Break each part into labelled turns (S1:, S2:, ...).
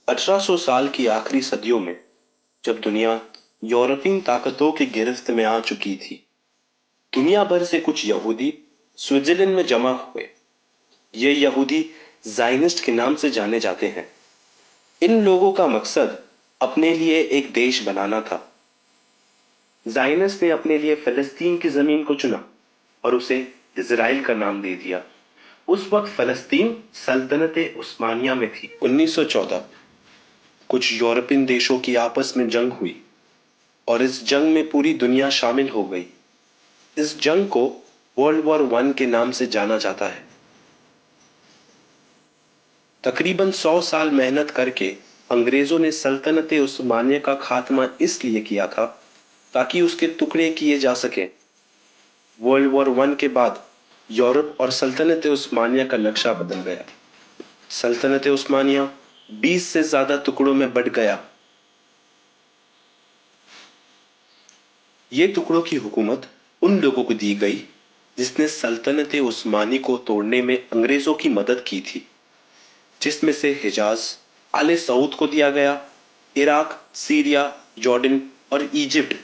S1: 1800 سال کی آخری صدیوں میں جب دنیا یورپین طاقتوں کی گرفت میں آ چکی تھی، دنیا بھر سے کچھ یہودی سوئٹزرلینڈ میں جمع ہوئے۔ یہ یہودی زائنسٹ کے نام سے جانے جاتے ہیں۔ ان لوگوں کا مقصد اپنے لیے ایک دیش بنانا تھا۔ زائنسٹ نے اپنے لیے فلسطین کی زمین کو چنا اور اسے اسرائیل کا نام دے دیا۔ اس وقت فلسطین سلطنت عثمانیہ میں تھی۔ 1914 کچھ یورپین دیشوں کی آپس میں جنگ ہوئی اور اس جنگ میں پوری دنیا شامل ہو گئی۔ اس جنگ کو ورلڈ وار 1 کے نام سے جانا جاتا ہے۔ تقریباً 100 سال محنت کر کے انگریزوں نے سلطنت عثمانیہ کا خاتمہ اس لیے کیا تھا تاکہ اس کے ٹکڑے کیے جا سکیں۔ ورلڈ وار 1 کے بعد یورپ اور سلطنت عثمانیہ کا نقشہ بدل گیا۔ سلطنت عثمانیہ 20 سے زیادہ ٹکڑوں میں بٹ گیا۔ یہ ٹکڑوں کی حکومت ان لوگوں کو دی گئی جس نے سلطنت عثمانی کو توڑنے میں انگریزوں کی مدد کی تھی، جس میں سے حجاز آل سعود کو دیا گیا۔ عراق، سیریا، جارڈن اور ایجپٹ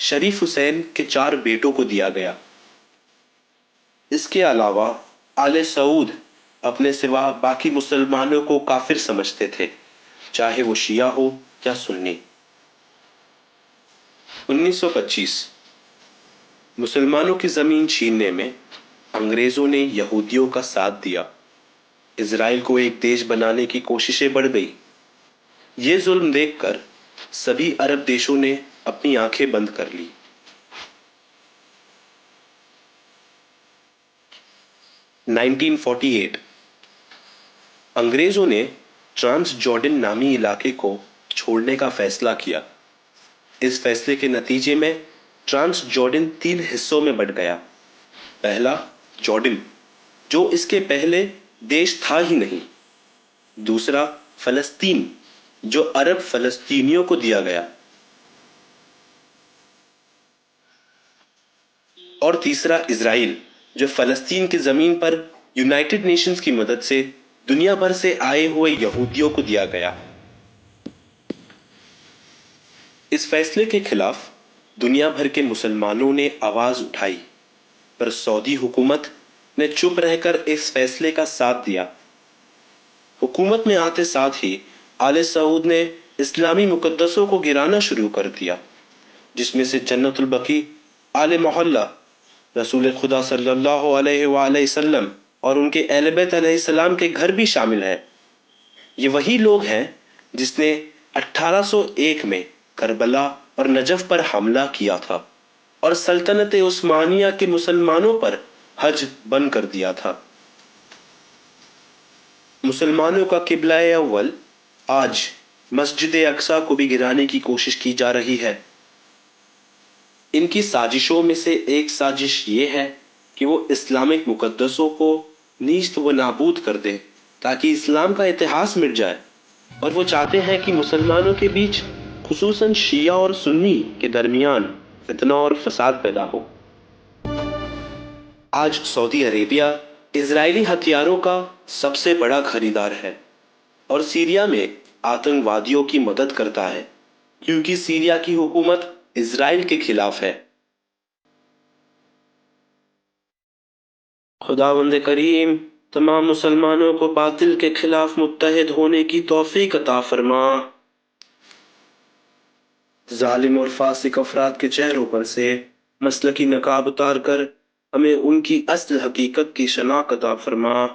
S1: شریف حسین کے 4 بیٹوں کو دیا گیا۔ اس کے علاوہ آل سعود اپنے سوا باقی مسلمانوں کو کافر سمجھتے تھے، چاہے وہ شیعہ ہو یا سنی۔ 1925 مسلمانوں کی زمین چھیننے میں انگریزوں نے یہودیوں کا ساتھ دیا۔ اسرائیل کو ایک دیش بنانے کی کوششیں بڑھ گئی۔ یہ ظلم دیکھ کر سبھی عرب دیشوں نے اپنی آنکھیں بند کر لی۔ 1948 انگریزوں نے ٹرانس جارڈن نامی علاقے کو چھوڑنے کا فیصلہ کیا۔ اس فیصلے کے نتیجے میں ٹرانس جارڈن 3 حصوں میں بٹ گیا۔ پہلا جارڈن، جو اس کے پہلے دیش تھا ہی نہیں۔ دوسرا فلسطین، جو عرب فلسطینیوں کو دیا گیا۔ اور تیسرا اسرائیل، جو فلسطین کی زمین پر یونائٹڈ نیشنز کی مدد سے دنیا بھر سے آئے ہوئے یہودیوں کو دیا گیا۔ اس فیصلے کے خلاف دنیا بھر کے مسلمانوں نے آواز اٹھائی، پر سعودی حکومت نے چپ رہ کر اس فیصلے کا ساتھ دیا۔ حکومت میں آتے ساتھ ہی آل سعود نے اسلامی مقدسوں کو گرانا شروع کر دیا، جس میں سے جنت البقیع، آل محلہ، رسول خدا صلی اللہ علیہ وآلہ وسلم اور ان کے اہل بیت علیہ السلام کے گھر بھی شامل ہیں۔ یہ وہی لوگ ہیں جس نے 1801 میں کربلا اور نجف پر حملہ کیا تھا اور سلطنت عثمانیہ کے مسلمانوں پر حج بند کر دیا تھا۔ مسلمانوں کا قبلہ اول آج مسجد اقصیٰ کو بھی گرانے کی کوشش کی جا رہی ہے۔ ان کی سازشوں میں سے ایک سازش یہ ہے کہ وہ اسلامک مقدسوں کو نیست و نابود کر دے تاکہ اسلام کا اتہاس مٹ جائے، اور وہ چاہتے ہیں کہ مسلمانوں کے بیچ، خصوصاً شیعہ اور سنی کے درمیان، فتنہ اور فساد پیدا ہو۔ آج سعودی عربیہ اسرائیلی ہتھیاروں کا سب سے بڑا خریدار ہے اور سیریا میں آتنک وادیوں کی مدد کرتا ہے، کیونکہ سیریا کی حکومت اسرائیل کے خلاف ہے۔ خداوند کریم تمام مسلمانوں کو باطل کے خلاف متحد ہونے کی توفیق عطا فرما۔ ظالم اور فاسق افراد کے چہروں پر سے مسلکی نقاب اتار کر ہمیں ان کی اصل حقیقت کی شناخت عطا فرما۔